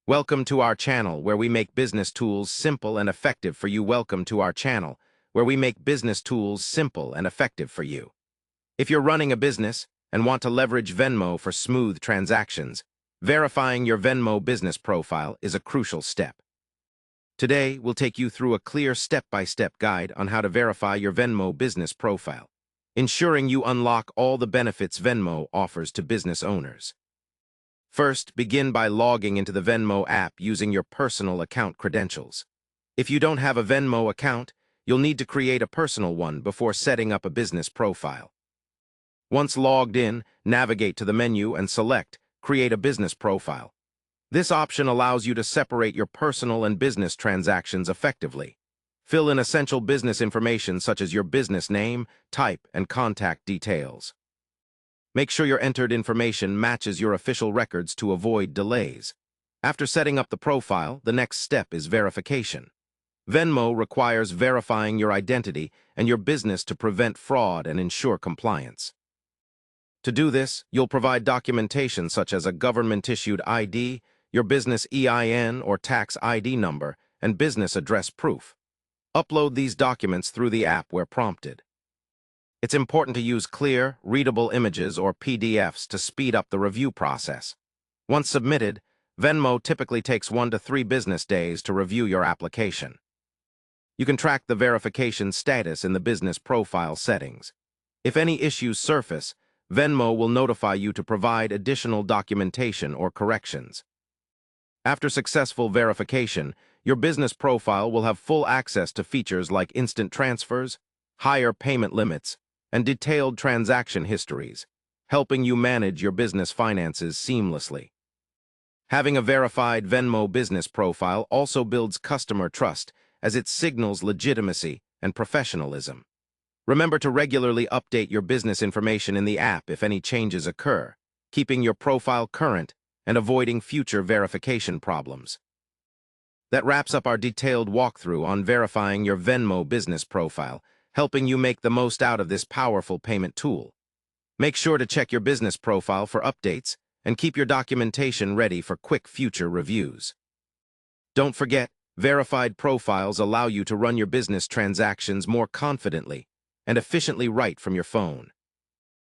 Welcome to our channel where we make business tools simple and effective for you. Welcome to our channel where we make business tools simple and effective for you. If you're running a business and want to leverage Venmo for smooth transactions, verifying your Venmo business profile is a crucial step. Today, we'll take you through a clear step-by-step guide on how to verify your Venmo business profile, ensuring you unlock all the benefits Venmo offers to business owners. First, begin by logging into the Venmo app using your personal account credentials. If you don't have a Venmo account, you'll need to create a personal one before setting up a business profile. Once logged in, navigate to the menu and select Create a Business Profile. This option allows you to separate your personal and business transactions effectively. Fill in essential business information such as your business name, type, and contact details. Make sure your entered information matches your official records to avoid delays. After setting up the profile, the next step is verification. Venmo requires verifying your identity and your business to prevent fraud and ensure compliance. To do this, you'll provide documentation such as a government-issued ID, your business EIN or tax ID number, and business address proof. Upload these documents through the app where prompted. It's important to use clear, readable images or PDFs to speed up the review process. Once submitted, Venmo typically takes 1 to 3 business days to review your application. You can track the verification status in the business profile settings. If any issues surface, Venmo will notify you to provide additional documentation or corrections. After successful verification, your business profile will have full access to features like instant transfers, higher payment limits, and detailed transaction histories, helping you manage your business finances seamlessly. Having a verified Venmo business profile also builds customer trust as it signals legitimacy and professionalism. Remember to regularly update your business information in the app if any changes occur, keeping your profile current and avoiding future verification problems. That wraps up our detailed walkthrough on verifying your Venmo business profile, helping you make the most out of this powerful payment tool. Make sure to check your business profile for updates and keep your documentation ready for quick future reviews. Don't forget, verified profiles allow you to run your business transactions more confidently and efficiently right from your phone.